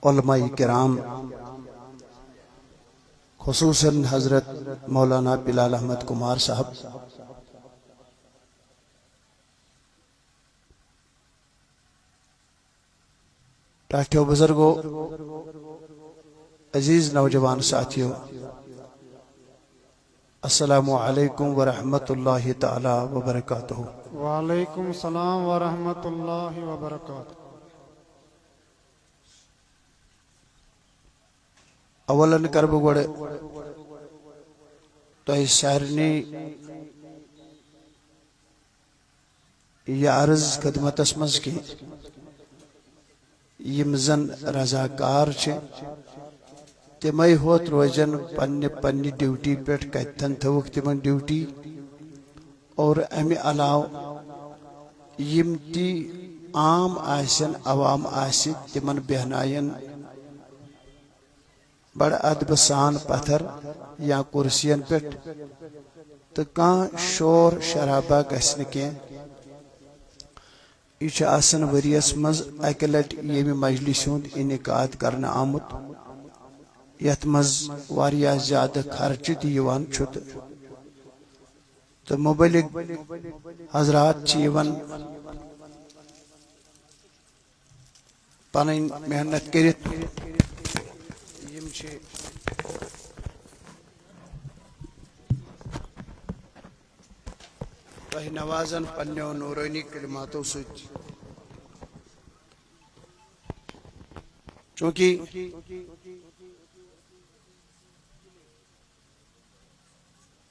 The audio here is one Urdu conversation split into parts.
علماء کرام خصوصاً حضرت مولانا بلال احمد کمار صاحب ٹاٹھیو بزرگوں عزیز نوجوان ساتھیوں السلام علیکم ورحمۃ اللہ تعالی وبرکاتہ۔ وعلیکم السلام ورحمۃ اللہ وبرکاتہ۔ اولاً کرب گوڑ تہ سارنی یہ عرض خدمتس مز کی یم زن رضاکار تمے ہوت روزن پنہ ڈیوٹی پہ کتن تھوک تمن ڈیوٹی اور امہ علاوہ یم تی عام آسن عوام آسی تمن بہنائن بڑ ادب سان پتھر یا کرسین پہ تو کان شور شرابہ گھن کی یہ آسن وریس مز اکہ لٹ یم مجلس ہند انعقاد کرنے آمت یت مز واریاہ زیادہ خرچہ تیوان چھت تو مبلغ حضرات چیون پنن محنت کرت یم چھ تہ نوازن پنیو نورانی کلماتو ست چونکہ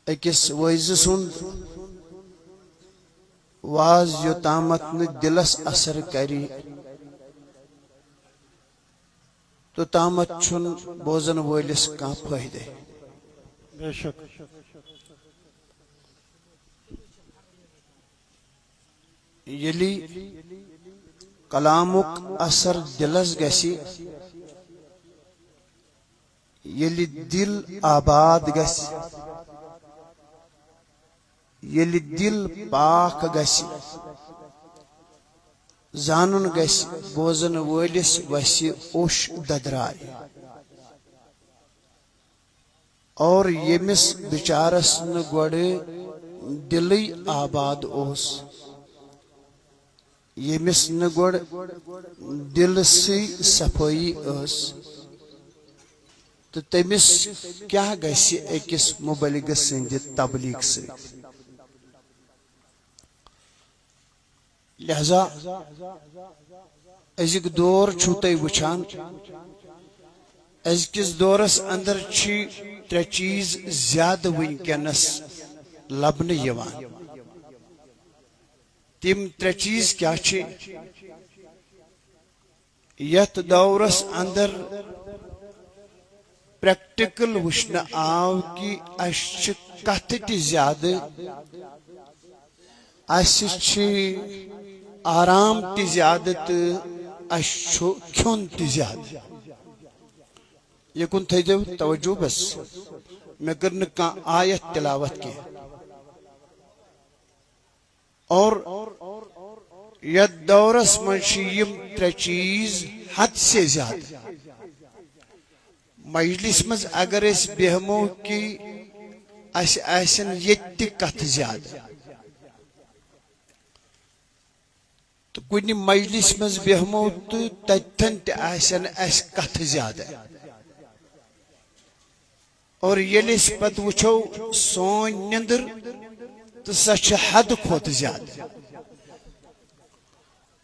اکس وائز سند واز یوتامت ن دلس اثر کری تو تامت چھن بوزن ولس کان فائدہ۔ بے شک یلی کلامک اثر دلس گسی یلی دل آباد گس یلی دل پاک گسی زانن گس بوزن ولس وسی اوش ددرائی اور یمس بچارس ن گوڑ دلی آباد اوس یمس ن گوڑ دل سی صفائی اس تو تمس کیا گسی اکس مبلغ سند تبلیغ سے لہذا ازک دور چھو تھی وچھان ازکس دورس اندر چھ ترے چیز زیادہ ونکس لبنہ یوان۔ تم ترے چیز کیا چھ یت دورس اندر پریکٹیکل وچھن آو کہ اس کت تی زیادہ اس آرام تی زیادہ تو اس کھون تی زیادہ۔ یہ کن تھی دو توجہ بس میں کرنے کا آیت تلاوت کی اور یہ دورس منشیم ترے چیز حد سے زیادہ مجلس مز اگر اس بہمو کی اس ایسن یہ کت زیادہ تو کنی مجلس مز بہمو تو تتن ایسن اس کت زیادہ اور یلس پت وچھو سون نندر تو سچ حد کھوت زیادہ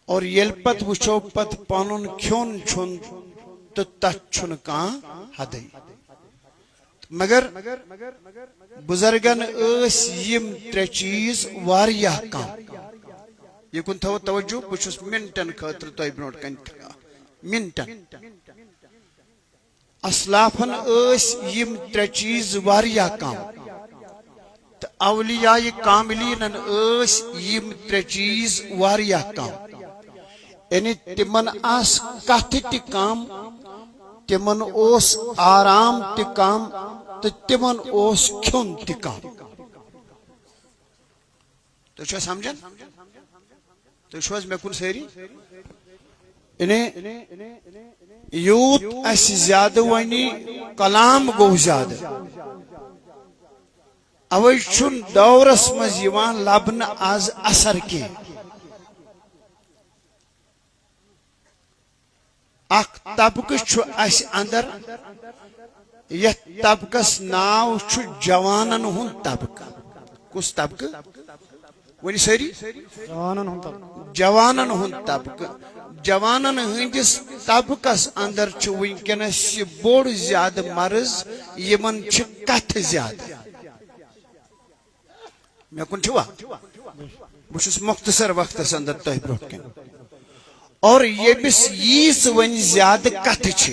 اور یل پت وچھو پت پانون کھون چھن تو تت چھن کان حدی مگر بزرگن اس یم ترے چیز واریاہ کام۔ یہ کن تھو توجہ بچھس منٹن خاطر تو برونٹ کن منٹن اسلافن اس یم ترے چیز واریاہ کام تو اولیاء کاملینن اس یم ترے چیز واریاہ کام یعنی تمن آس کت تی کام تمن اوس آرام تی کام تو تمن اوس کھون تی کام۔ تو چھو سمجھن تو چھو میں کن سیری یوت اس زیادہ ونی کلام گو زیادہ اوے چھن دورس مز یوان لبن آز اثر کی اخ طبقہ چھو اس اندر یہ طبقس ناو چھو جوانن ہن طبقہ کس طبقہ ونی سری جوانن ہن طبقہ جوانن ہندس طبقس اندر چھو ونکنس یہ بوڑ زیادہ مرض یمن چھ کتھ زیادہ میں کن چھوا بس مختصر وقت اندر تہ برو کن اور یہ بس یس ون زیادہ کتھ چھ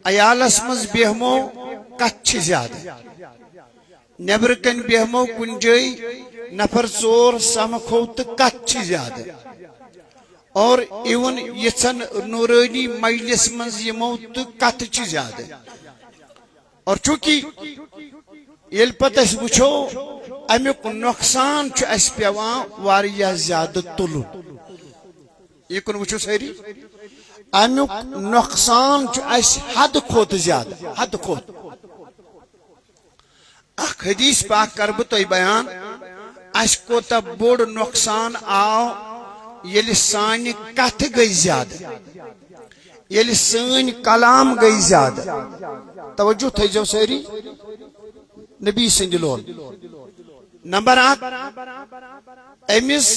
عیالس مز بیہمو کتھ چھ زیادہ نبر کن بیہمو کن جائی نفر ژور سمکھو تو کتھ چھ زیادہ اور ایون یژن نورانی مجلس مز یمو تو کتھ چھ زیادہ اور چونکہ یل پتہ اس وچھو امیک نقصان چھ اس پیوان واریاہ زیادہ تلو یہ کن وچھو ساری امیک نقصان چھ اس حد کھوت زیادہ حد کھوت اخ حدیث پاک کرب تو بیان اس کو تا بوڑ نقصان آو یلی سانی کتھ گئی زیادہ یلی سانی کلام گئی زیادہ توجہ تھے جو ساری نبی سنجلون نمبر 1 امس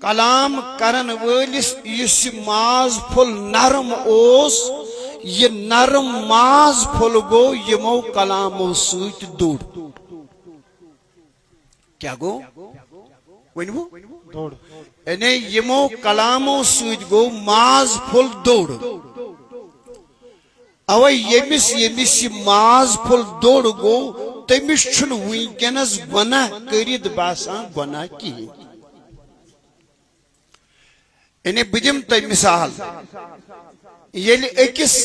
کلام کرن ولس اس ماز پھل نرم اوس یہ نرم ماز پھل گو یمو کلامو سوت دوڑ کیا گو ونبو دوڑ یعنی یمو کلامو سوت گو ماز پھل دوڑ اوے یمس ماز پھل دوڑ گو تمس چھن ونکنس گناہ کرد باسان گناہ کی یعنی بدم تہ مثال یل اکس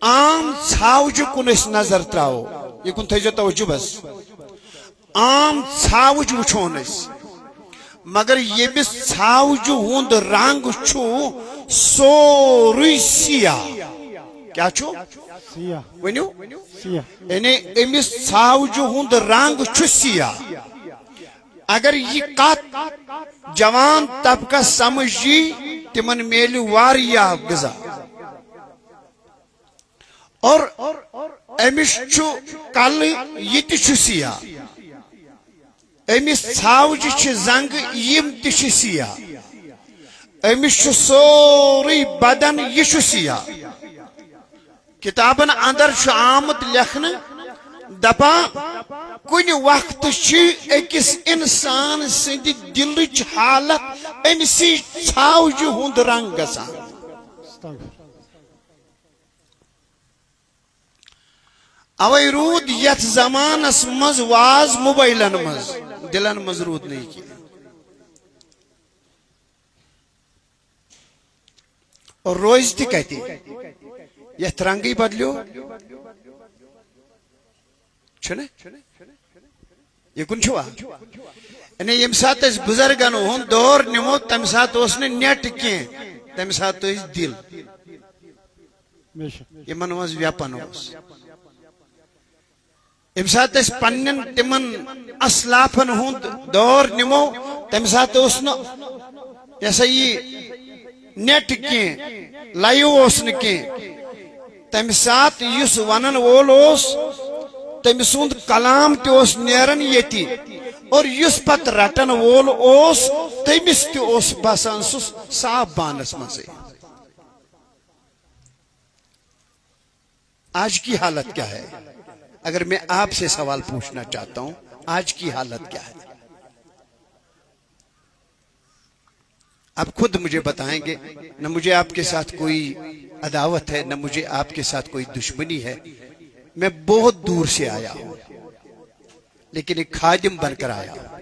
عام ژھاوجہ کن اس نظر تراو یہ کن تھیجو توجہ بس عام ژھاوج وچھون اس مگر یمس ژھاوجہ ہند رنگ چھو سوری سیاہ کیا چھو سیاہ ونیو سیاہ یعنی امس ژھاوجہ ہند رنگ چھو سیاہ اگر یہ کت جوان طبقہ سمجھی تمن میل واریاہ غذا اور امس چھو کل یہ تہ سیاہ امس ژھاوجہ چھ زنگ یم تہ سیاہ امس چھ سوری بدن یہ چھ سیاہ کتابن اندر چھ آمت لکھن دپا کن وقت چھ اکس انسان سند دلچ حالت امسی ژھاوجہ ہند رنگ گسان اوے رود یت زمانس مز واز موبائلن مز دلن مز رود نہیں کی اور روز تہ کہتی یت رنگی بدلیو چھنے یہ کن چھوا یعنی یم سات اس بزرگن ہون دور نمو تم سات اس نے نیٹ کیں تم سات اس دل یہ منوز ویپن اس یم سات اس پنن تمن اسلافن ہون دور نمو تم سات اس نے ایسا یہ نیٹ کیں لائیو اس نے کیں تم سات یس ونن وول اس تم سند کلام تس نیرن یتی اور یس پت رٹن وول اس تمس تس بسان سہ صاف بانس مزے آج کی حالت کیا ہے اگر میں آپ سے سوال پوچھنا چاہتا ہوں آج کی حالت کیا ہے آپ خود مجھے بتائیں گے نہ مجھے آپ کے ساتھ کوئی عداوت ہے نہ مجھے آپ کے ساتھ کوئی دشمنی ہے میں بہت دور سے آیا ہوں لیکن ایک خادم بن کر آیا ہوں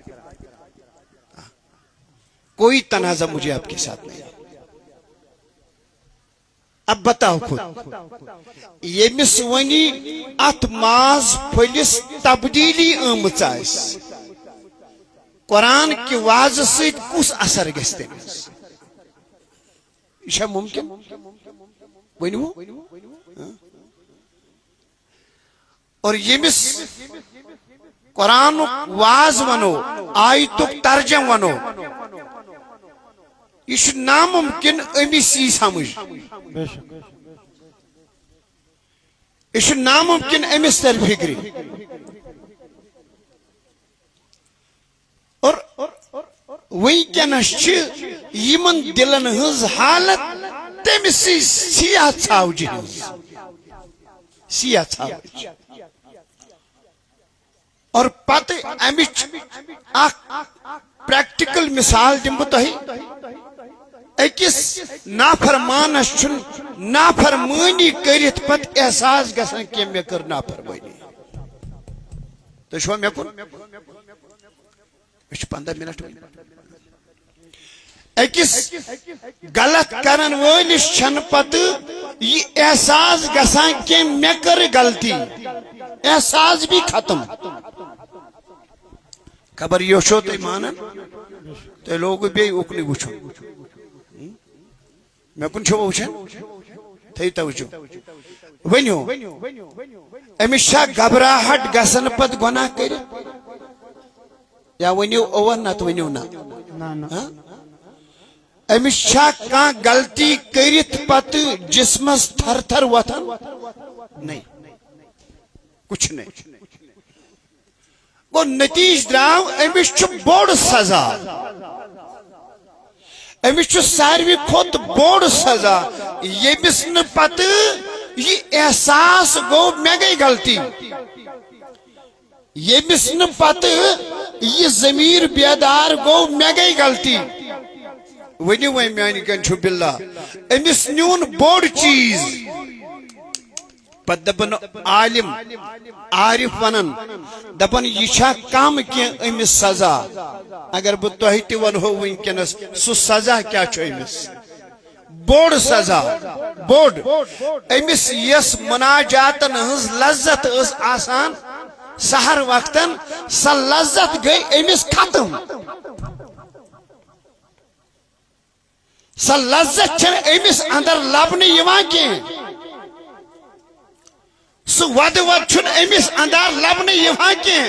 کوئی تنازع مجھے آپ کے ساتھ نہیں اب بتاؤ خود یہ مسونی ات ماز پھلس تبدیلی آمت آس قرآن کی واضح سیت کس اثر گستے یہ ممکن ونو اور یمس قرآن واز ونو آیت ترجم ونو یہ ناممکن امس ای سمجھ یہ ناممکن امس تر فکری اور ونکس یمن دلن ہز حالت تمس سیاہ ژھاوجہ ہز سیاہ ژھاوج اور پتہ امچ اخ پریکٹیکل مثال دم بہ تہ اکس نافرمانس چھن نافرمانی کرت پت احساس گژھان کہ مے کر نافرمانی تو چھو مے کن 15 منٹ اکس غلط کرن ولس چھن پت یہ احساس گژھان کہ مے کر غلطی احساس بھی ختم خبر یہ چھو تھی مانن تو لوگ بی اکنی وچھو میں کن چھو وچھن تھی توجہ ونیو امس چھا گھبراہٹ گژھن پت گناہ کر یا ونیو اوور نت ونیو نا امس چھا کان غلطی کرت پت جسمس تھر تھر وتھان نہیں کچھ نہیں وہ نتیج دراو امس چھ بوڑ سزا امس چھ ساروی کھوت بوڑ سزا یمس ن پتہ یہ احساس گو مے گئی غلطی یمس ن پتہ یہ ضمیر بیدار گو مے گئی غلطی ونیو وی میانی کنچو باللہ امس نیون بوڑ چیز پت دپن عالم عارف ونن دپن یہ چھا کم کی امس سزا اگر بہ تہ تہ ونہو ونکس سو سزا کیا چھ امس بوڑ سزا بوڑ امس یس مناجاتن ہز لذت اس آسان سحر وقتن سا لذت گئی امس ختم سا لذت چھن امس اندر لبنہ یوان کی سو ود ود چھن امس اندر لبنہ یوان کی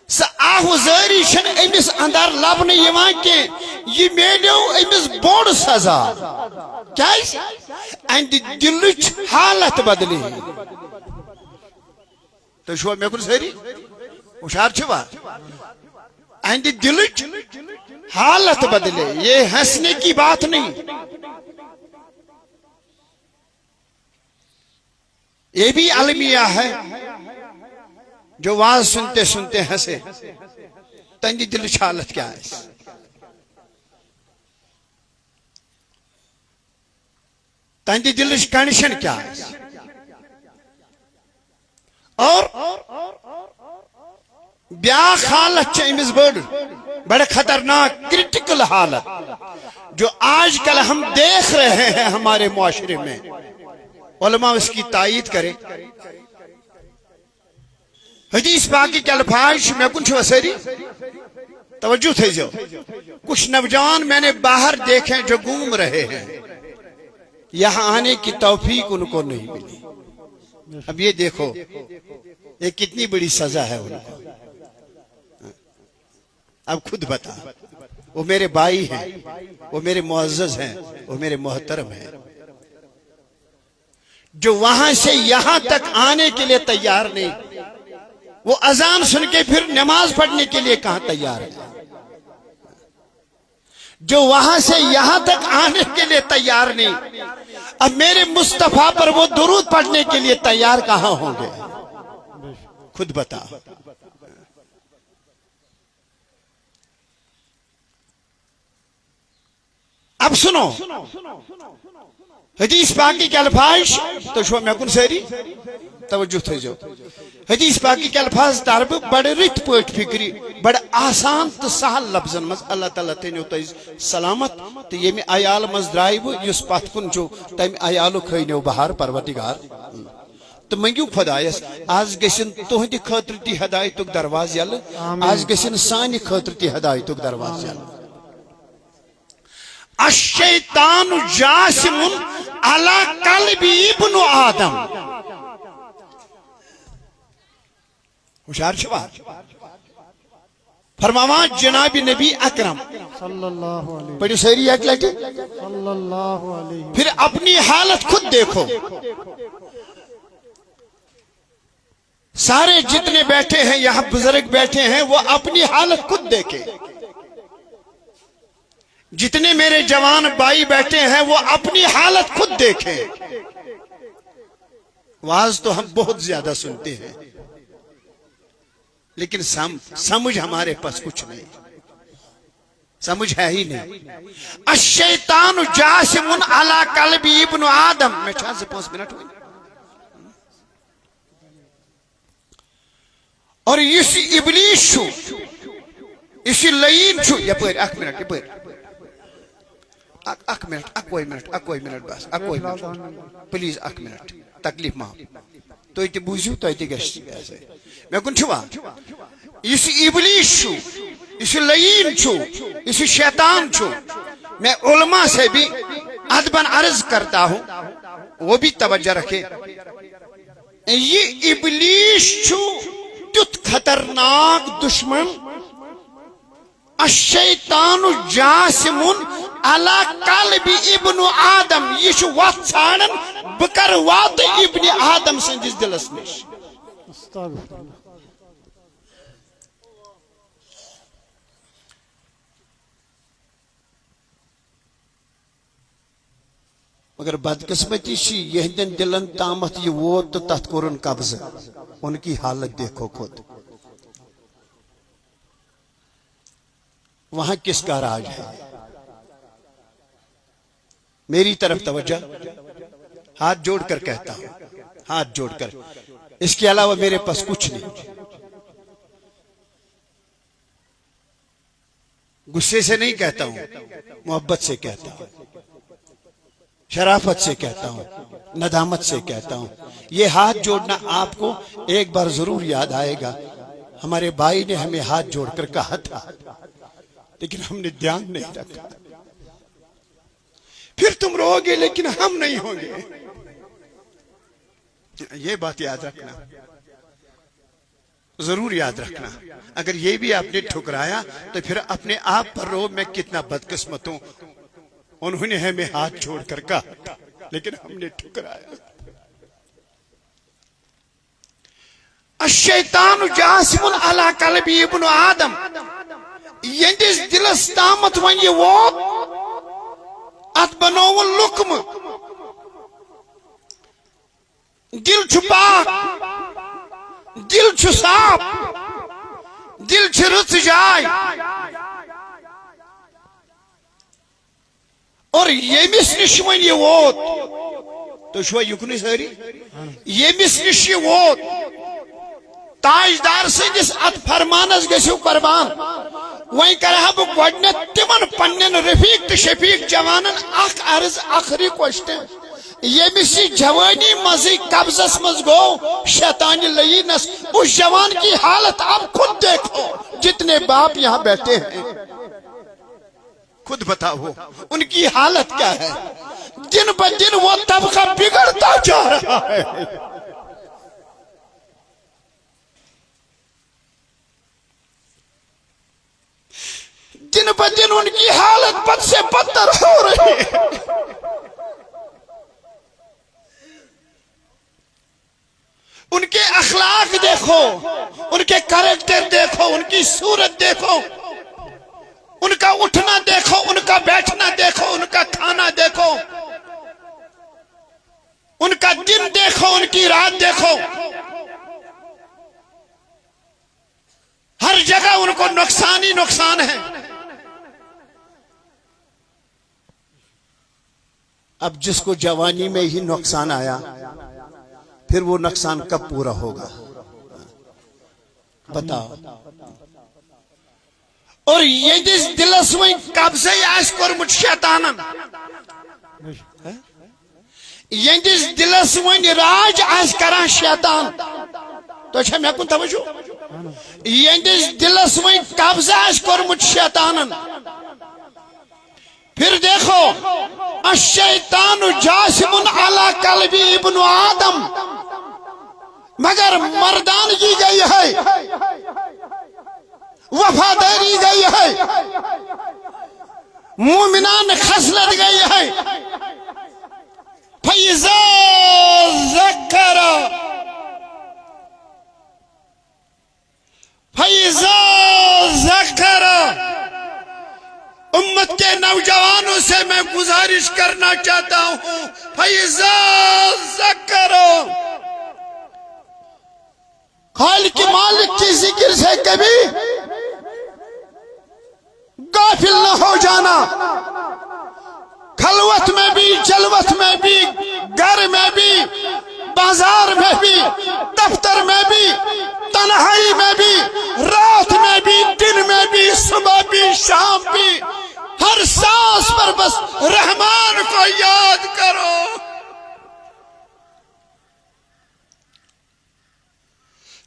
سا آہوزاری چھن امس اندر لبنہ یوان کی یہ میلیو امس بوڑ سزا کیا اند دلچ حالت بدلی تو شو میں کن ساری ہوشار چھوا اند دلچ حالت بدلے یہ ہنسنے کی بات نہیں یہ بھی المیہ ہے جو واز سنتے سنتے ہنسے تندی دلچ حالت کیا ہے تندی دلچ کنڈیشن کیا ہے اور بیاخ حالت چھ امس بڑے خطرناک کرٹیکل حالت جو آج کل ہم دیکھ رہے ہیں ہمارے معاشرے میں علماء اس کی تائید کرے حدیث پاکی کے الفاظ میں کچھ وسری توجہ تھے جو کچھ نوجوان میں نے باہر دیکھیں جو گھوم رہے ہیں یہاں آنے کی توفیق ان کو نہیں ملی اب یہ دیکھو یہ کتنی بڑی سزا ہے ان کو اب خود بتا وہ میرے بھائی ہیں وہ میرے معزز ہیں وہ میرے محترم ہیں جو وہاں سے یہاں تک آنے کے لیے تیار نہیں وہ اذان سن کے پھر نماز پڑھنے کے لیے کہاں تیار ہے جو وہاں سے یہاں تک آنے کے لیے تیار نہیں اب میرے مصطفیٰ پر وہ درود پڑھنے کے لیے تیار کہاں ہوں گے خود بتا اب سنو حدیث پاکی کے الفاظ تو شو میں کن ساری توجہ تھے جو حدیث پاکی کے الفاظ طرف بڑے رت پوٹ فکری بڑے آسان تو سہل لفظن مز اللہ تعالیٰ تینیو تیز سلامت تو یہ میں آیال مز درائیو یس پات کن جو تیم آیالو کھینیو بہار پروردگار تو منگیو خدایس آج گشن تہندی خاطر تی ہدایتک درواز یل آج گشن سانی خاطر تی ہدایتک درواز یل الشیطان جاسم علی قلب ابن آدم. ہوشیار چھوا فرماوا جناب نبی اکرم صلی اللہ علیہ پڑھو ساری ایک لٹے صلی اللہ علیہ پھر اپنی حالت خود دیکھو. سارے جتنے بیٹھے ہیں یہاں بزرگ بیٹھے ہیں وہ اپنی حالت خود دیکھیں. جتنے میرے جوان بھائی بیٹھے ہیں وہ اپنی حالت خود دیکھیں. واز تو ہم بہت زیادہ سنتے ہیں لیکن سمجھ ہمارے پاس کچھ نہیں، سمجھ ہے ہی نہیں. الشیطان جاسم علی قلب ابن آدم. میں 4 سے 5 منٹ ہوئی. اور اسی ابلیس چھو اسی لعین چھو یپر 1 منٹ یپر 1 منٹ اکوئی منٹ بس اکوئی منٹ پلیز 1 منٹ تکلیف معاف تو یہ بوزیو تو یہ گھس میں کن چھوا اس ابلیس چھو اس لعین چھو اس شیطان چھو. میں علماء سے بھی ادباً عرض کرتا ہوں وہ بھی توجہ رکھے. یہ ابلیس چھو تیت خطرناک دشمن. الشیطان جاسم علی قلب ابن آدم. یہ چھو وقت ژھانڈن بکر وات ابن آدم سندس دلس نش. استغفر اللہ. مگر بدقسمتی یہندن دلن تامت یہ ووت تو تت کورن قبض. ان کی حالت دیکھو خود. وہاں کس کا راج ہے؟ میری طرف توجہ. ہاتھ جوڑ کر کہتا ہوں ہاتھ جوڑ کر، اس کے علاوہ میرے پاس کچھ نہیں. غصے سے نہیں کہتا ہوں، محبت سے کہتا ہوں، شرافت سے کہتا ہوں، ندامت سے کہتا ہوں. یہ ہاتھ جوڑنا آپ کو ایک بار ضرور یاد آئے گا. ہمارے بھائی نے ہمیں ہاتھ جوڑ کر کہا تھا لیکن ہم نے دھیان نہیں رکھا. پھر تم رو گے لیکن ہم نہیں ہوں گے. یہ بات یاد رکھنا، ضرور یاد رکھنا. اگر یہ بھی آپ نے ٹھکرایا تو پھر اپنے آپ پر رو میں کتنا بدقسمت ہوں. انہوں نے ہمیں ہاتھ چھوڑ کر کہا لیکن ہم نے ٹھکرایا. الشیطان جاسم علی قلب ابن آدم. یندس دلس تامت ون یہ ووت ات بنو لقم. دل چھ پاک، دل چھ صاف، دل چھ رت جائے. اور یمس نش ون یہ ووت تو چھوا یکن ساری یمس نش یہ ووت تاجدار سندس ات فرمانس گژھو قربان. وہیں کرہا بہ گۄڈنیتھ تمن پنن رفیق تو شفیق جوانن اخ عرض آخری کوشچن. یمس یہ جوانی مزی قبضس مز گو شیطان لعینس. اس جوان کی حالت آپ خود دیکھو. جتنے باپ یہاں بیٹھے ہیں خود بتاؤ ان کی حالت کیا ہے. دن بہ دن وہ طبقہ بگڑتا جا رہا ہے. دن بہ دن ان کی حالت بد سے بدتر ہو رہی ہے. ان کے اخلاق دیکھو، ان کے کریکٹر دیکھو، ان کی صورت دیکھو، ان کا اٹھنا دیکھو، ان کا بیٹھنا دیکھو، ان کا کھانا دیکھو، ان کا دن دیکھو، ان کی رات دیکھو. ہر جگہ ان کو نقصان ہی نقصان ہے. اب جس کو جوانی میں ہی نقصان آیا پھر وہ نقصان کب پورا ہوگا بتاؤ. اور یہ جس دلس میں قبضہ آس کورمت شیطانن، یہ جس دلس میں راج آس کران شیطان. تو چھا میں کن توجہ. یہ جس دلس میں قبضہ آس کورمت شیطانن پھر دیکھو الشیطان جاسم علی قلب ابن آدم، مگر مردانگی گئی ہے، وفاداری گئی ہے، مومنان خصلت گئی ہے۔ فَإِذَا ذَكَرَ امت کے نوجوانوں سے میں گزارش کرنا چاہتا ہوں، فَإِذَا ذَكَرَ خالق مالک کی ذکر سے کبھی غافل نہ ہو جانا، خلوت میں بھی، جلوت میں بھی، گھر میں بھی، بازار میں بھی، دفتر میں بھی، تنہائی میں بھی، رات میں بھی، دن میں بھی، صبح بھی، شام بھی، ہر سانس پر بس رحمان کو یاد کرو۔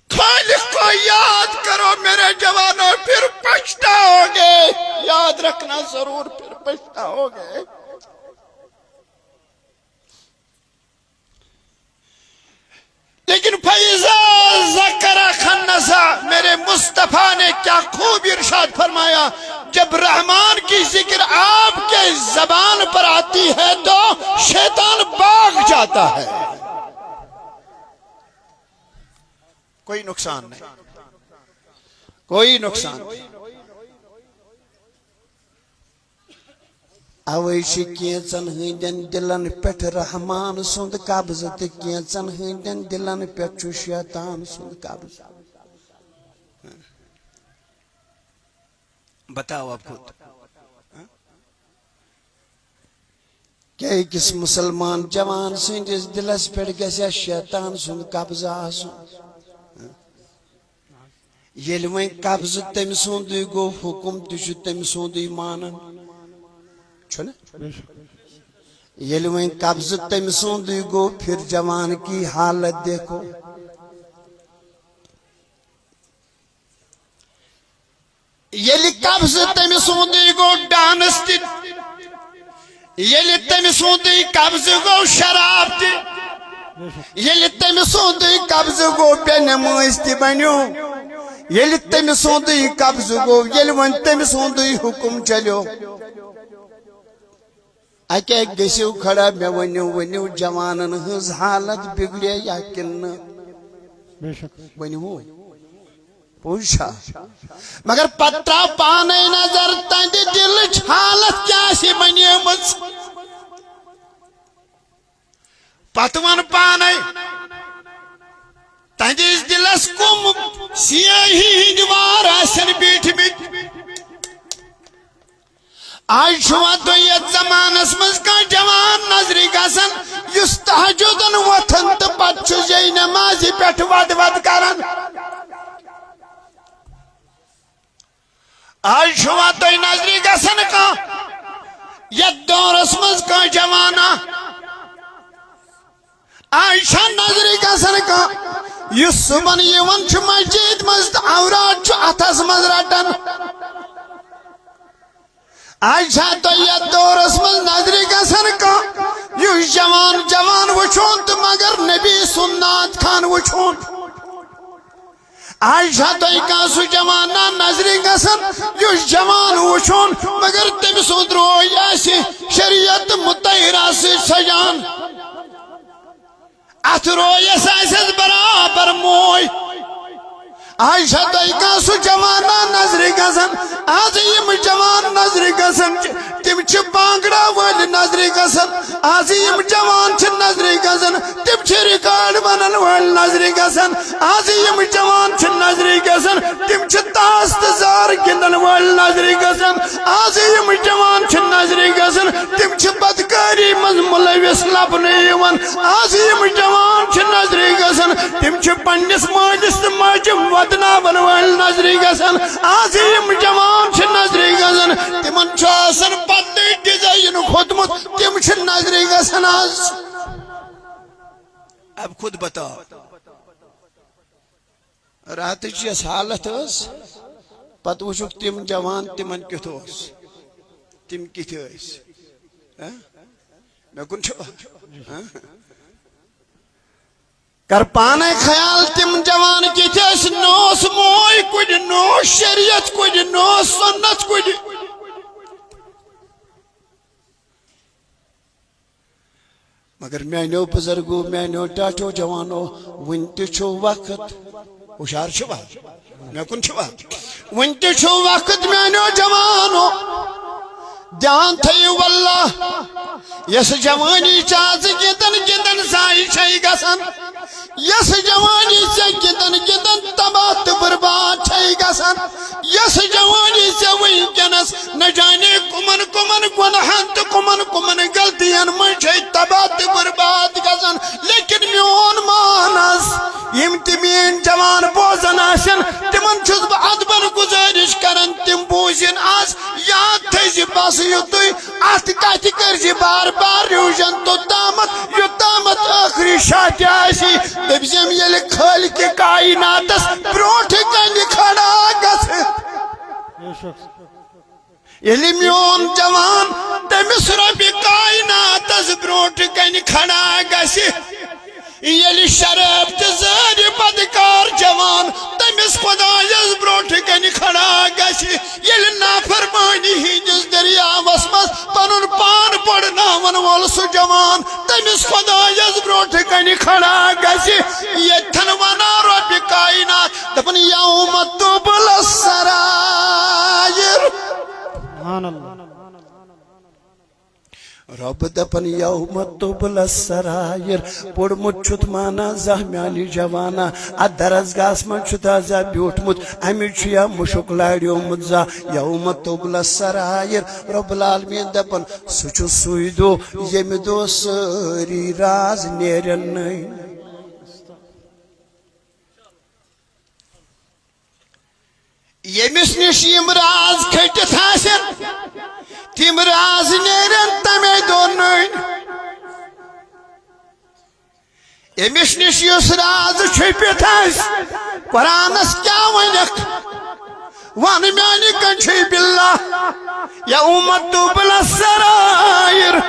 خالق کو یاد کرو میرے جوانوں، پھر پچھتاؤ گے، یاد رکھنا ضرور، پھر پچھتاؤ گے۔ لیکن فَإِذَا ذَكَرَ خَنَّسَ، میرے مصطفیٰ نے کیا خوب ارشاد فرمایا، جب رحمان کی ذکر آپ کے زبان پر آتی ہے تو شیطان بھاگ جاتا ہے، کوئی نقصان نہیں، کوئی نقصان نہیں۔ اوے چھ کینچن ہندین دلن پٹھ رحمان سند قبض، تو کینچن ہندین دلن پٹھ شیطان سند قبض۔ بتاؤ اب خود کہ کس مسلمان جوان سندس دلس پٹھ گژھِ شیطان سند قبض آسن؟ ییٚلہِ وۄنۍ قبض تٔمۍ سُنٛدُے گوٚو، حکم تہِ چھُ تٔمۍ سُنٛدُے مانن، چھُنہ؟ ییٚلہِ وۄنۍ قبض تٔمۍ سُنٛدُے گوٚو، پھر جوان کی حالت دیکھو۔ ییٚلہِ قبض تٔمۍ سُنٛدُے گوٚو، ڈانس تہِ، ییٚلہِ تٔمۍ سُنٛدُے قبض گوٚو، شراب تہِ، ییٚلہِ تٔمۍ سُنٛدُے قبض گوٚو، بے نمٲز تہِ بنیو، ییٚلہِ تٔمۍ سُنٛدُے قبض گوٚو، ییٚلہِ وۄنۍ تٔمۍ سُنٛدُے حکم چلیو۔ اکہِ اکہِ گٔژھِو کھڑا، مےٚ ؤنِو جوانن ہٕنٛز حالت بگڑے یا کِنہٕ نہٕ؟ ؤنِو پوٚز چھا؟ مگر پتہٕ ترٛاو پانے نظر تہنٛدِ دلٕچ حالت کیٛاہ چھِ بنیمٕژ، پتہٕ وَن پانے تہنٛدِس دلس کُم سیٲہی ہٕنٛدۍ وار آسن بیٖٹھمٕتۍ۔ آج چھُوا تُہۍ یتھ زمانس منٛز کانٛہہ جوان نظرِ گژھان یُس تہجُدن وۄتھان تہٕ پتہٕ چھُ زیٚیہِ نمازِ پٮ۪ٹھ ود ود کران؟ آج چھُوا تُہۍ نظرِ گژھان کانٛہہ یتھ دورس منٛز کانٛہہ جوانا؟ آج چھا نظرِ گژھان کانٛہہ یُس صبحن یِوان چھُ مسجد منٛز تہٕ اوراد چھُ اتھس منٛز رٹان؟ آج چھا تُہۍ یتھ دورس منٛز نظرِ گژھان کانٛہہ یُس جوان وٕچھُن تہٕ مگر نبی سُنٛد نعت خان وٕچھُن؟ آج چھا تُہۍ کانٛہہ سُہ جوانا نظرِ گژھان یُس جوان وٕچھُن مگر تٔمۍ سُنٛد روے آسہِ شریعت مطہرہ سۭتۍ سجان، اتھ رویس آسٮ۪س برابر موے؟ آج چھا تُہۍ کانٛہہ سُہ جوانا نظرِ گژھان؟ آز یِم جوان نظرِ گژھان تِم چھِ بانگڑا وٲلۍ نظرِ گژھان، آز یِم جوان چھِ نظرِ گژھان تِم چھِ ریکارڈ بنن وٲلۍ نظرِ گژھان، آز یِم جوان چھِ نظرِ گژھان تِم چھِ تاس تہٕ زار گِنٛدن وٲلۍ نظرِ گژھان، آز یِم جوان چھِ نظرِ گژھان تِم چھِ بدکٲری منٛز ملوث لبنہٕ یِوان، آز یِم جوان چھِ نظرِ گژھان تِم چھِ پننِس مٲلِس تہٕ ماجہِ ودناون وٲلۍ نظرِ گژھان، آز یِم جوان چھِ نظرِ گژھان تِمن چھُ آسان بدلٕے ڈِزاین کھوٚتمُت، تِم چھِ نظرِ گژھان آز۔ اب خود بتاؤ راتٕچ یۄس حالت ٲس پتہٕ وٕچھُکھ تِم جوان تِمن کیُتھ اوس، تم کت میں کن کر پانے خیال تم جوان کت نوس موئی کڑ نو شریعت کڑ نو سنت کڑ مگر میانو بزرگو میانو ٹاٹو جوانو ون تہ وقت ہوشار چھوا میں کن چھوا ون تہ وقت میانو جوانو دھیان تھیو واللہ یس جوانی چاز گندن گندن زائی چھئی گسن یس جوانی سے گندن گندن تباہ تو برباد چھئی گسن یس جوانی سے ونکس نہ جانے کمن کمن گناہن تو کمن کمن غلطیاں من چھئی تباہ تو برباد گسن لیکن میون مانس یم تمین جوان بوزن آسن تمن چھس بہ ادبن گزارش کرن تم بوزن آس یاد تھیزِ بس یتُے ات کتھ کرزِ بار بار ریوجن تو تامت یوتامت آخری شاہ آسی دبزم یل خالق کائناتس بروٹ کن کھڑا گس یل میون جوان تمس رب کائناتس بروٹ کن کھڑا گس یل شراب تزاری بدکار جوان تمس خدایس بروٹ کن کھڑا گس یل نافرمانی ہندس دریاوس مز پنن پان پڑناون وول سو جوان تمس خدایس بروٹ کن کھڑا گس یتھن ونا رب کائنات دپن یوم تبل السرائر سبحان اللہ رب دپن یوم تبل السرائر پوڑمت چھت مانا زہ میانی جوانا ات درسگاہس من چھت ازا بیوٹمت امچ یا مشک لاڑیومت زہ یوم تبل السرائر رب العالمین دپن سچ سوئی دو یم دو ساری راز نیرن نئی یمس نش یم راز کھٹت آسن تم راز نیرن تمے دون امس نش اس راز چھپت قرآنس کیا ونک ون میانہ کنچی باللہ یوم تبل السرائر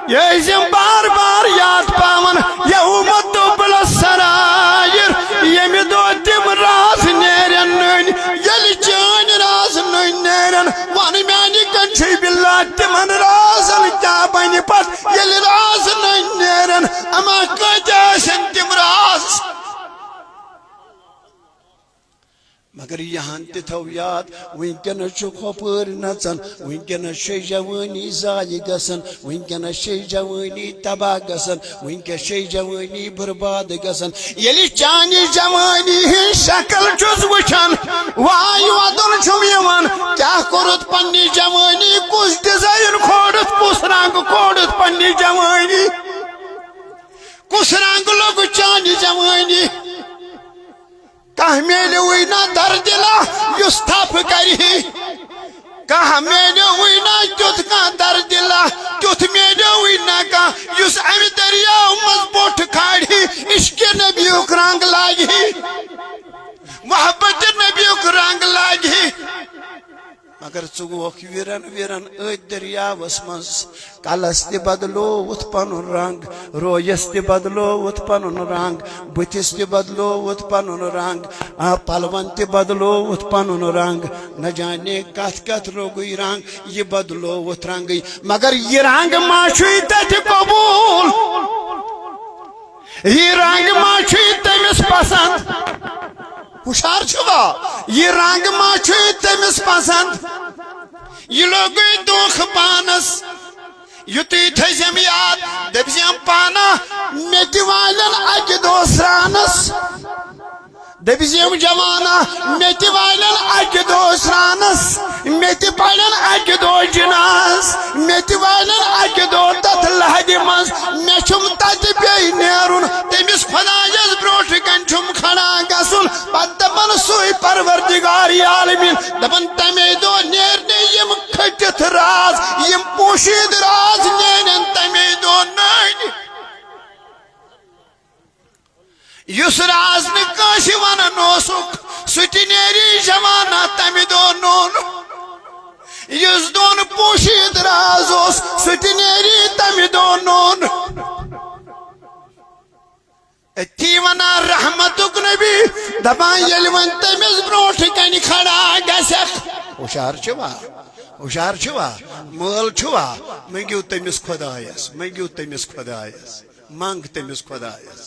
یہ بار بار یاد پاون یوم تبل السرائر یم دو تم راز نیرن یل چان راز نیرن ون میانہ کنچی باللہ تمن رازن کیا بن پت یل راز نیرن اما کتن تم راز مگر یہاں تھو یاد ونکس کھوپر نچان ونکس جوانی ضائع گسن ونکس جوانی تباہ گسن ونکس جوانی برباد گسن یلی چانہ جوانی ہن شکل چھس وچھان وای ودن چھم یوان کیا کورت پننی جوانی کس ڈیزائن کھوڑت کس رنگ کھوڑت پننی جوانی کس رنگ لوگ چانہ جوانی کہ میلوئی نا در دلا یس تھپ کری کہ میلوئی نا تیت کا در دلا تیت میلوئی نا کہ یس ام دریاو مز بوٹ کھاڑی عشق نبیوک رنگ لاگی محبت نبیوک رنگ لاگی مگر ژوک ویرن ویرن ات دریاوس مز کلس تہ بدلوت پنن رنگ رویس تہ بدلوت پنن رنگ بتس تہ بدلوت پنن رنگ پلون تہ بدلوت پنن رنگ نہ جانے کت کت روگئی رنگ یہ بدلوت رنگ مگر یہ رنگ ما چھوئی تت قبول یہ رنگ ما چھوئی تمس پسند ہوشار چھوا یہ رنگ ما چھوئی تمس پسند یہ لوگئی دوخ پانس یوتی تھزم یاد دبزم پانا میت والن اک دوسرانس دبزم جوانا میت والن اک دوسرانس میت پڑن اک دو جناس میت والن اک دو تت لہد مز میچم تت بی نیرون تمس خدایس بروٹ کن چھم کھڑا گسن پت دپن سوئی پروردگار عالمین دپن تمے دو نیرنے یم کھٹت راز یم پوشید راز نیرن تمے دو نین یس راز نکاش ون نوسک ستی نیری جوانا تمے دو نون یُس دۄن پوشیٖد راز اوس سُہ تہِ نیری تمہِ دۄہ نوٚن أتھی ونان رحمتُک نبی دپان ییٚلہِ وۄنۍ تٔمِس برونٛٹھ کنہِ کھڑا گژھکھ ہُشار چھُوا ہُشار چھُوا مٲل چھُوا منٛگِو تٔمِس خۄدایس منٛگِو تٔمِس خۄدایس منٛگ تٔمِس خۄدایس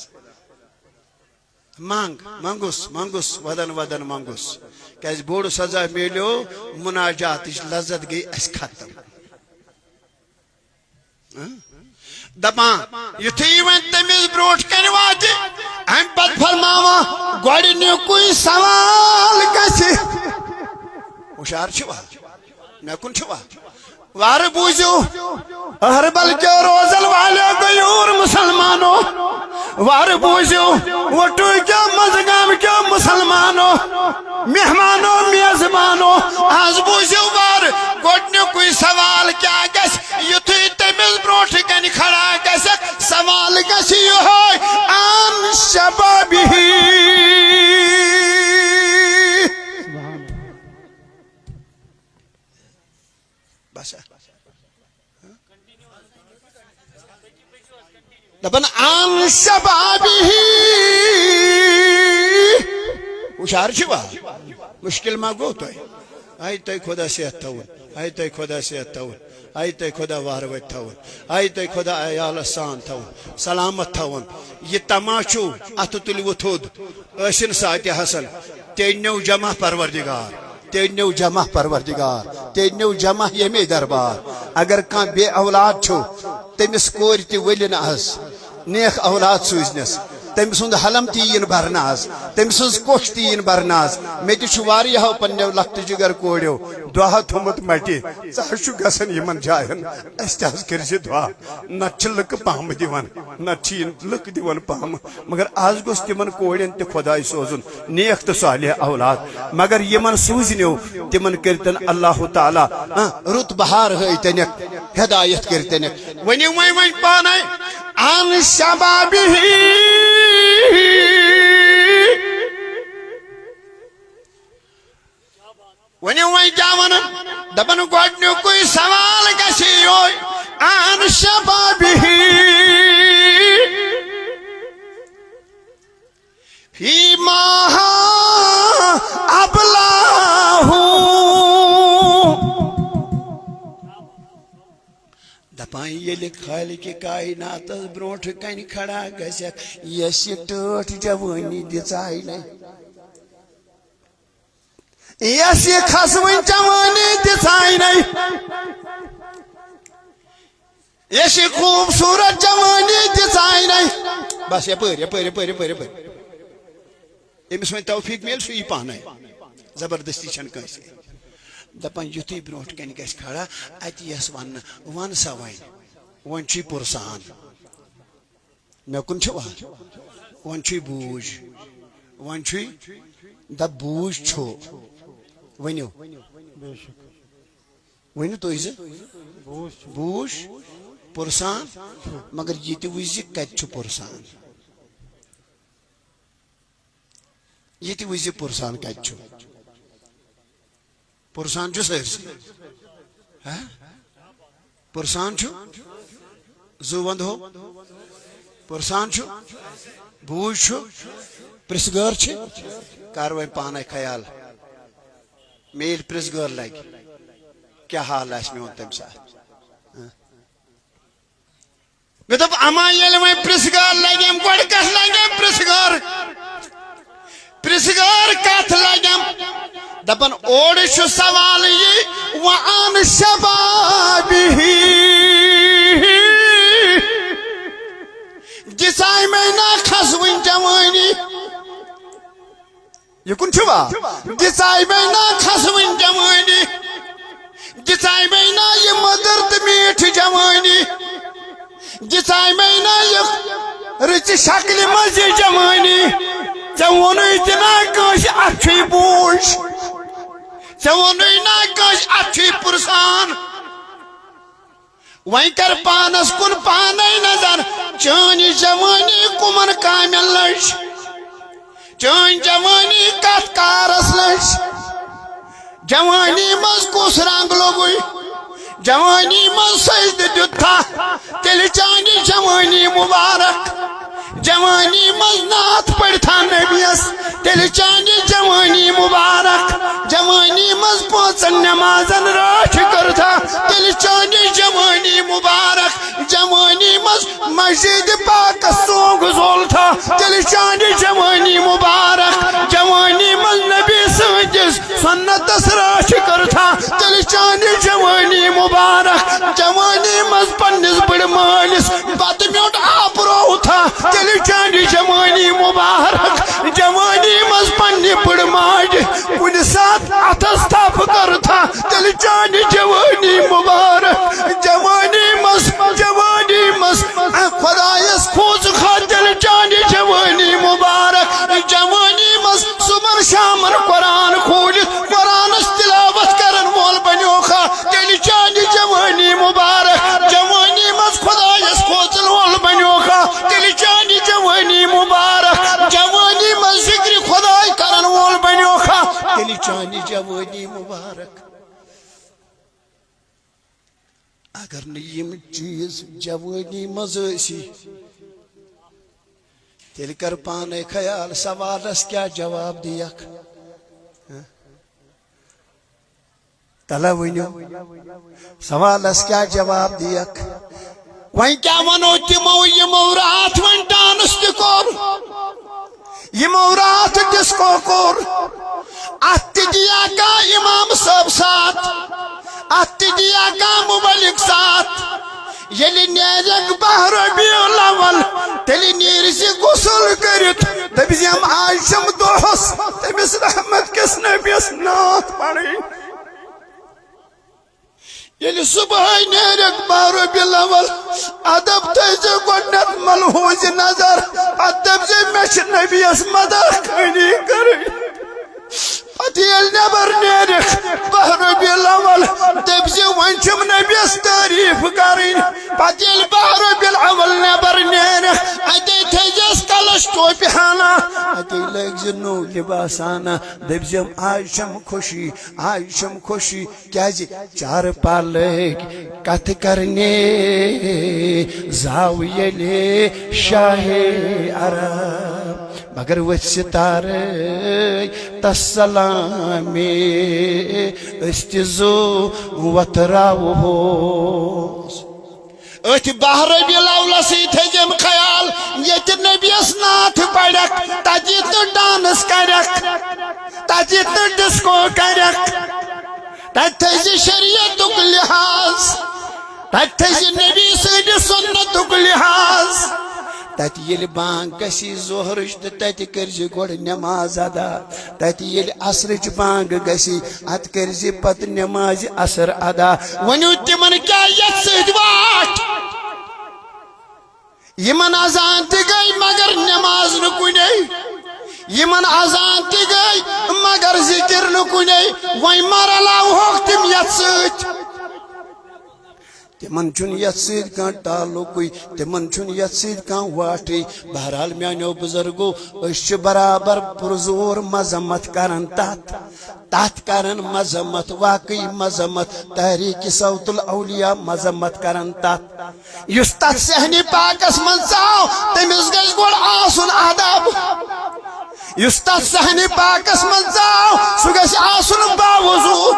منٛگ منٛگُس منٛگُس ودن ودن منٛگُس کیازِ بوٚڑ سزا میلیو مناجاتٕچ لذت گٔے اَسہِ ختم دپان یُتھُے وۄنۍ تٔمِس برونٛٹھ کنہِ واتہِ امہِ پتہٕ فرماوان گۄڈنیُکُے سوال گژھِ ہُشار چھُوا مےٚ کُن چھُوا وارٕ بوٗزِو أہربل کیو روزن والیو غیور مسلمانو وارٕ بوٗزِو وٹوٗ کیو منٛزگام کیو مسلمانو مہمانو میزبانو آز بوٗزِو وارٕ گۄڈنیُکُے سوال کیٛاہ گژھِ یُتھُے تٔمِس برونٛٹھ کنہِ کھڑا گژھکھ سوال گژھِ یِہوے عن شبابِہی بس دپان عن شبابِہی ہُشار چھُوا مُشکِل ما گوٚو تۄہہِ آیہِ تۄہہِ خۄدا صحت تھاوُن آیہِ تۄہہِ خۄدا صحت تھاوُن آیہِ تۄہہِ خۄدا وارٕ وَتہِ تھاوُن آیہِ تۄہہِ خۄدا عیالس سان تھاوُن سلامت تھاوُن یہِ تماشوٗ اَتھٕ تُلوٕ تھوٚد ٲسِن ساتہِ حسن تیٚلہِ نیوٗ جمع پروردگار تیٚلہِ نیوٗ جمع پروردگار تیٚلہِ نیوٗ جمع ییٚمے دربار اگر کانٛہہ بے اولاد چھُ تٔمِس کورِ تہِ ؤلِن آز نیک اولاد سوٗزنس تٔمۍ سُنٛد حلم تہِ یِن برنہٕ آز تٔمۍ سٕنٛز کوٚش تہِ یِن برنہٕ آز مےٚ تہِ چھُ واریاہو پننیو لۄکٹہِ جِگر کوریو دُعا تھوٚمُت مٹہِ ژٕ حظ چھُ گژھان یِمن جاین اَسہِ تہِ حظ کٔرۍ زِ دُعا نتہٕ چھِ لُکہٕ پامہٕ دِوان نتہٕ چھِ یِم لُکہٕ دِوان پامہٕ مگر آز گوٚژھ تِمن کورٮ۪ن تہِ خۄداے سوزُن نیک تہٕ صالح اولاد مگر یِمن سوٗزنیو تِمن کٔرتن اللہ تعالیٰ رُت بہار ہٲیتنکھ ہدایت کٔرتنکھ ؤنِو وۄنۍ پانے عن شبابِہی ؤنِو وۄنۍ کیٛاہ وَنان دپان گۄڈنیُکُے سوال گژھِ یِہوے عن شبابِہی فیما ابلاہو دپان ییٚلہِ خالقہِ کایناتس برونٛٹھ کنہِ کھڑا گژھکھ یۄس یہِ ٹٲٹھ جوٲنی دِژاے نَے یۄس یہِ کھسوٕنۍ جوٲنی دِژاے نَے یۄس یہِ خوٗبصوٗرت جوٲنی دِژاے نَے بس یپٲرۍ یپٲرۍ یپٲرۍ یپٲرۍ یپٲرۍ أمِس وۄنۍ توفیٖق میلہِ سُہ یی پانے زبردستی چھنہٕ کٲنٛسہِ دپان یُتھُے برونٛٹھ کنہِ گژھِ کھڑا اَتہِ یَس وننہٕ وَن سا وۄنۍ چھُے پُرسان مےٚ کُن چھُوا وۄنۍ چھُے بوٗج وۄنۍ چھُے دپ بوٗج چھُ ؤنِو ؤنِو تُہۍ زٕ بوٗج پُرسان مگر یہِ تہِ وٕچھ زِ کتہِ چھُ پُرسان یہِ تہِ وٕچھ زِ پُرسان کتہِ چھُ پُرسان چھُ سٲرسٕے پُرسان چھُ زٕ ونٛدہو پُرسان چھُ بوٗج چھُ پرٛژھٕ گٲر چھِ کر وۄنۍ پانے خیال مےٚ ییٚلہِ پرٛژھٕ گٲر لگہِ کیٛاہ حال آسہِ میون تمہِ ساتہٕ مےٚ دوٚپ اما ییٚلہِ وۄنۍ پرٛژھٕ گٲر لگٮ۪م گۄڈٕ کتھ لگٮ۪م پرٛژھٕ گٲر پرٛژھٕ گٲر کتھ لگٮ۪م دپان اورٕ چھُ سوال یی وعن شبابِہی دِژاے مےٚ نا کھسوٕنۍ جوٲنی یہِ کُن چھُوا دِژاے مےٚ نا کھسوٕنۍ جوٲنی دِژاے مےٚ نا یہِ مٔدٕر تہٕ میٖٹھ جوٲنی دِژاے مےٚ نا یہِ رٕژِ شکلہِ منٛز یہِ جوٲنی ژےٚ ووٚنُے تہِ نا کٲنٛسہِ اَتھ چھُے بوٗج ژےٚ ووٚنُے نا کٲنٛسہِ اَتھ چھُے پُرسان وۄنۍ کر پانس کُن پانے نظر چٲنۍ جوٲنی کُمن کامٮ۪ن لٔج چٲنۍ جوٲنی کتھ کارس لٔج جوانی مز کس رنگ لوگوی جوانی مز سجد دیتا تیل چانی جوانی مبارک جوانی مز نات پڑھتا نبیس تیل چانی جوانی مبارک جوانی مز پانچن نمازن راٹھ کرتا تیل چانی جوانی مبارک جوانی مز مسجد پاک سونگ زولتا تیل چانی جوانی مبارک جوانی مز نبی سجد سنت راٹھ کرتا تیل چانی جوانی مبارک جوانی مز پنس بڑ مالس بد میوٹ آپ رو تھا تیل چانی جوانی مبارک جوانی مز پنی بڑ ماج کن ساتھ اتس تھپ کرتا تیل چانی جوانی مبارک جوانی مز خدایس کھوز کھا تیل چانی جوانی مبارک جوانی مز صبح شامن قرآن کھولت قرآن تلاوت کرن مول بنیو خا تیل چانی جوانی مبارک جوانی مز خدایس کھوزن مول بنیو خا تیل چانی جوانی مبارک جوانی مز ذکر خدای کرن مول بنیو خا تیل چانی جوانی مبارک اگر نیم چیز جوانی مزسی تیل کر پانے خیال سوالس کیا جواب دیک تلا ونیو سوالس کیا جواب دیک وہیں کیا ونو تمو یمو رات ون ڈانس تکور یمو رات ڈسکو کور ات دیا کا امام صاحب ساتھ ات دیا کا مبلک ساتھ یلی نیرک بہر بیل اول تیلی نیر سی غسل کرت تبیز ہم عائشم دوس تبیز رحمت کس نبیس نات پڑی یلی صبح نیرک بہر بیل اول ادب تیزی گوڑنت ملحوظ نظر ادب زی میش نبیس مدر کنی کری پتیل نبر نیرک بہر بیل اول تبزی ونچم نبیس تعریف کرین پتیل بہر بیل اول نبر نیرک ادی تیجس کلش ٹوپی ہانا ادی لگزنو لباسانا دبزیم عائشم خوشی کیا جی چار پالک کت کرنے زاویہ لے شاہ عرب مگر وہ ستارے تسلامی استزو وطراو ہوس ات بہر بیل اولا سی تھجم خیال یت نبی اسنات پڑک تجیت ڈانس کرک تجیت ڈسکو کرک تجی شریعتک لحاظ تجی نبی سید سنتک لحاظ تت یل بانگ گسی ظہرچ تت کرزی گوڑ نماز ادا تت یل عصرچ بانگ گسی ات کرزی پت نماز عصر ادا ونیو تمن کیا یت سید واٹ یمن اذان تی گئی مگر نماز نکنے یمن اذان تی گئی مگر ذکر نکنے وی مرلاو ہوک تم یت سید تمن چون یت سید کان تعلقی تمن چون یت سید کان واٹی بہرحال میانو بزرگو اس برابر پرزور مذمت کرن تات کرن مذمت واقعی مذمت تحریک صوت الاولیاء مذمت کرن تات یس تات صحنی پاکس من ژاو تمس گژھِ گۄڈٕ آسُن ادب یس تات صحنی پاکس من ژاو سُہ گژھِ آسُن باوضوٗ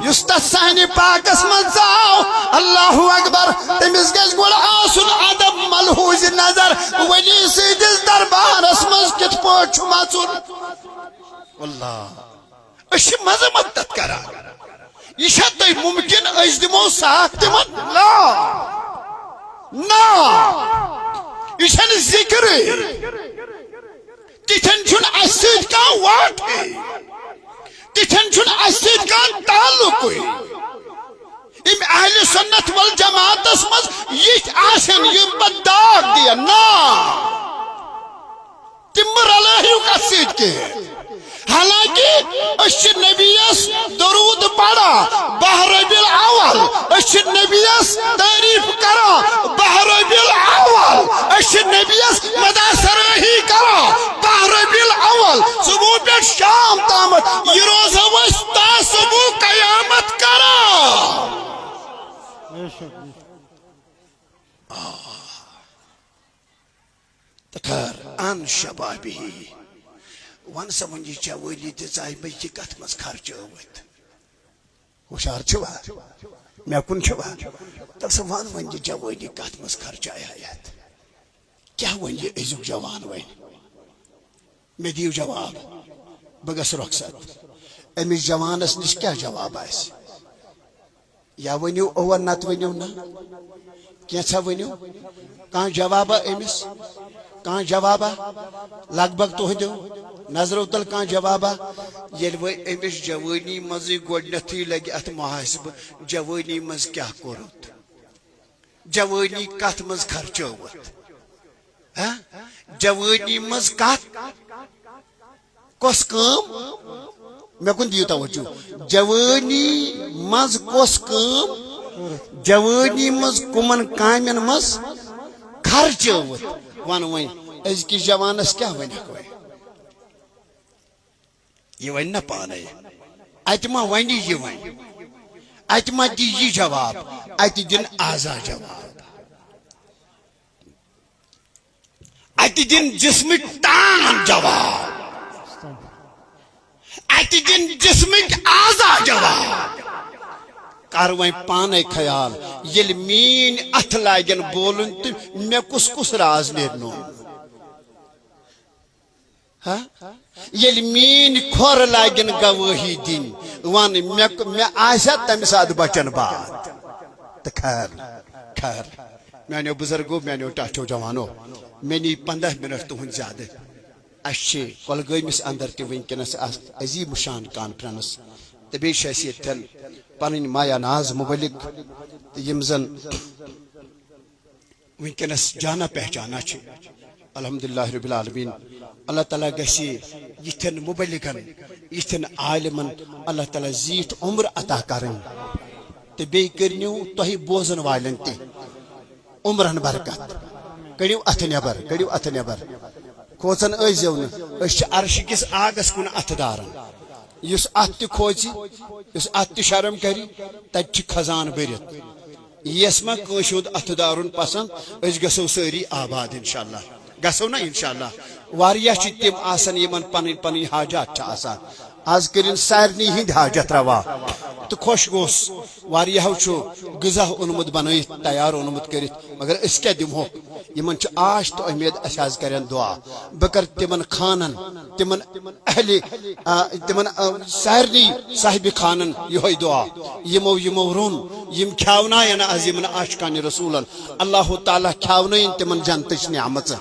یس تات صحنی پاکس من ژاو اللہ اکبر تمس گژھِ گۄڈٕ آسُن ادب ملحوظ نظر ولی سٕنٛدِس دربارس منٛز کِتھ پٲٹھۍ چھُ مژُن واللہ أسۍ چھِ مذمت تتھ کران یہ چھا تۄہہِ ممکن أسۍ دِمو ساتھ تِمن نا یہ چھنہٕ ذکرٕے تِتھٮ۪ن چھُنہٕ اَسہِ سۭتۍ کانٛہہ واٹھٕے تِتھٮ۪ن چھُنہٕ اَسہِ سۭتۍ کانٛہہ تعلقٕے ام اہل سنت والجماعتس مز یت آسن یم پت داغ دیا نا تم رلائیو کا سید کے حالانکہ اس نبیس درود پڑا بہر بالاول اس نبیس تعریف کرا بہر بالاول اس نبیس مدہ سراہی کرا بہر بالاول صبح پہ شام تامت یہ روزہ وستا صبح تخر ان شبابه ون سمن یہ جوانی دائی مے یہ کت مز خرچوت ہوشار چھوا مے کن چھوا دس ون ون یہ جوانی کت مز خرچایت کیا ون یہ ازیک جوان ون مے دیو جواب بگس رخصت امس جوانس نش کیا جواب آس یا ونیو اور نت ونیو نا کینسا ونیو کان جواب امس کان جواب لگ بھگ تہدو نظرو تل کان جواب یل و امس جوانی مز گڈنتھی لگی ات محاسب جوانی مز کیا کورت جوانی کت مز خرچوت جوانی مز کت کس کام مے کن دیو توجہ جوانی مز کس کام جوانی مز کمن کامن مز خرچوت ون ون ازکس جوانس کیا ونک یہ ون نا پانے ات ما ونی یہ ون ات ما دی یہ جواب ات دن آزا جواب ات دن جسمک تان جواب ات دن جسمک آزا جواب کر وی پانے خیال یل مین ات لاگن بولن تو مے کس کس راز نیرنو یل مین کھور لاگن گواہی دن ون مے آسیا تمہ سات بچن بات تو خیر خیر میانو بزرگو میانو ٹاٹو جوانو میں نی 15 منٹ تہد زیادہ اس کولگامس اندر تہ ونکس عظیم شان کانفرنس تو بیس یتن پن مایا ناز مبلک یم زن ونکس جانا پہچانا الحمدللہ رب العالمین اللہ تعالیٰ گھس یتھن مبلکن یتھن عالمن اللہ تعالیٰ زیٹھ عمر عطا کرن تو بیٚیہِ کٔرنو تۄہہِ بوزن والٮ۪ن تہِ عمرن برکت کٔڑِو اتھ نٮ۪بر کھوژن ٲسۍزیو نہٕ أسۍ چھِ عرشہِ کِس آگس کُن اتھٕ دارن یُس اتھ تہِ کھوژِ یُس اتھ تہِ شرم کرِ تتہِ چھِ خزان بٔرِتھ یس ما کٲنٛسہِ ہُنٛد اتھٕ دارُن پسند أسۍ گژھو سٲری آباد انشاءاللہ گژھو نا انشاءاللہ واریاہ چھِ تِم آسان یمن پنٕنۍ پنٕنۍ حاجات چھِ آسان آز کٔرِن سارنٕے ہٕنٛدۍ حاجت روا تو خوش گوس واریاہو چھُ غذا اونمُت بنٲیِتھ تیار اونمُت کٔرِتھ مگر أسۍ کیٛاہ دِمہوکھ یمن چھُ آش تہٕ اُمید أسۍ حظ کرن دعا بہٕ کرٕ تِمن خانن تِمن اہلِ تِمن سارنٕے صاحبِ خانن یِہوے دعا یمو روٚن یم کھیاوناین آز یمن عاشقانہِ رسوٗلن اللہ تعالیٰ کھیاونٲیِن تِمن جنتٕچ نعمژٕ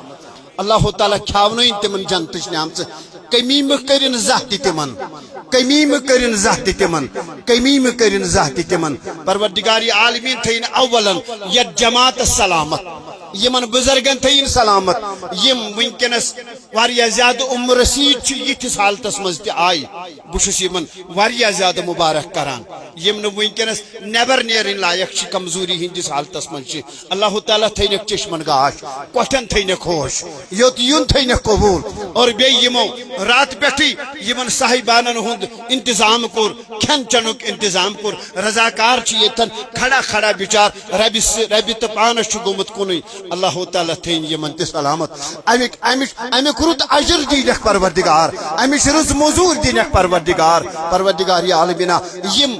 اللہ تعالیٰ کھیاونٲیِن تِمن جنتٕچ نعمژٕ کمی مہ کرن زانٛہہ تہِ تِمن کمی مہ کرن زانٛہہ تہِ تِمن کمی مہ کرن زانٛہہ تہِ تِمن پروردگارِ عالمیٖن تھٲیِن اولن یتھ جماعتس سلامت یمن بزرگن تھٲیِن سلامت یم ونکس واریاہ زیادٕ عمر رسیٖد چھِ یِتھِس حالتس منٛز تہِ آیہِ بہٕ چھُس یمن واریاہ زیادٕ مبارک کران یم نہٕ ونکس نٮ۪بر نیرٕنۍ لایق چھِ کمزوری ہٕنٛدِس حالتس منٛز چھِ اللہ تعالیٰ تھٲینکھ چشمن گاش کۄٹھٮ۪ن تھٲینکھ ہوش یوٚت یُن تھٲینکھ قبوٗل اور بیٚیہِ یمو رات پٮ۪ٹھٕے یمن صاحبانن ہُنٛد انتظام کوٚر کھٮ۪ن چٮ۪نُک انتظام کوٚر رضاکار چھِ ییٚتٮ۪ن کھڑا بِچار ربہِ تہٕ پانس چھُ گوٚمُت کُنُے اللہ تعالیٰ تھٲیِن یمن تہِ سلامت امیُک رُت اجر دِنکھ پروردگار امِچ رٕژ موٚزوٗرۍ دِنکھ پروردگار عالمیٖنا یم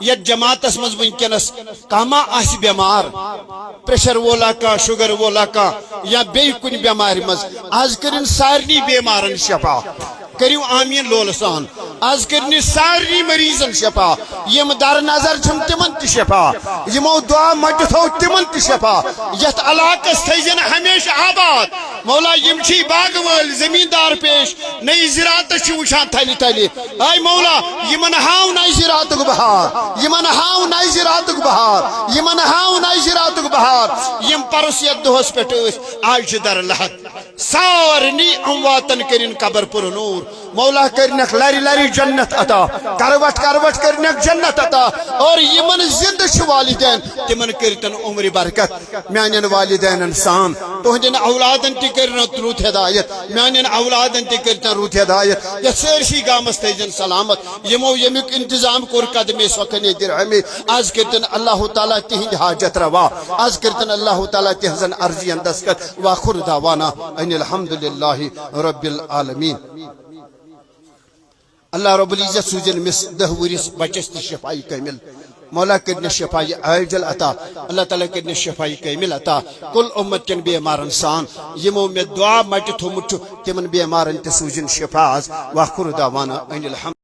یتھ جماعتس منٛز ونکس کانٛہہ ما آسہِ بٮ۪مار پریشر وولا کانٛہہ شُگر وولا کانٛہہ یا بیٚیہِ کُنہِ بٮ۪مارِ منٛز آز کٔرِن سارنٕے بٮ۪مارن شفا کٔرِو آمیٖن لولہٕ سان آز کٔرِن سارنٕے مریضن شفا یم در نظر چھِم تِمن تہِ شفا یمو دعا مٹہِ تھوٚو تِمن تہِ شفا یتھ علاقس تھٲیزن ہمیشہ آباد مولا یم چھی باغہٕ وٲلۍ زمیٖندار پیش نٔے زِراتس چھِ وٕچھان تھلہِ تھلہِ اے مولا یمن ہاو نَیہِ زِراتُک بہار یمن ہاو نَیہِ زِراتُک بہار یمن ہاو نَیہِ زِراتُک بہار یم پرُس یتھ دۄہس پٮ۪ٹھ ٲسۍ آز چھِ در لحد سارنٕے امواتن کٔرِن قبر پُر نوٗر مولا کٔرنکھ لرِ جنت عطا کروٹ کٔرنکھ جنت عطا اور یمن زندٕ چھِ والدین تمن کٔرتن عمرِ برکت میانٮ۪ن والدینن سان تُہنٛدٮ۪ن اولاد اولادن تہ کرن رُت ہدایت میانن اولادن تہ کرتن رُت ہدایت یا سٲرسٕے گامس تھٲیزن سلامت یمو یمیُک انتظام کوٚر قدمے سۄکھنے درہمے آز کرتن اللہ تعالیٰ تہند حاجت روا آز کرتن اللہ تعالیٰ تہذن عرضین دستخط واخر دعوانا ان الحمد للہ رب العالمین اللہ رب العزت سوزن مس 10 ورس بچس تہ شفائی کامل مولا کرن شفائی عاجل عطا اللہ تعالیٰ کرن شفائی کامل عطا کل امت کن بیمارن سان یمو میں دعا مٹ تھومت تمن بیمارن تہ سوزن شفا واخر دعوانا ان الحمد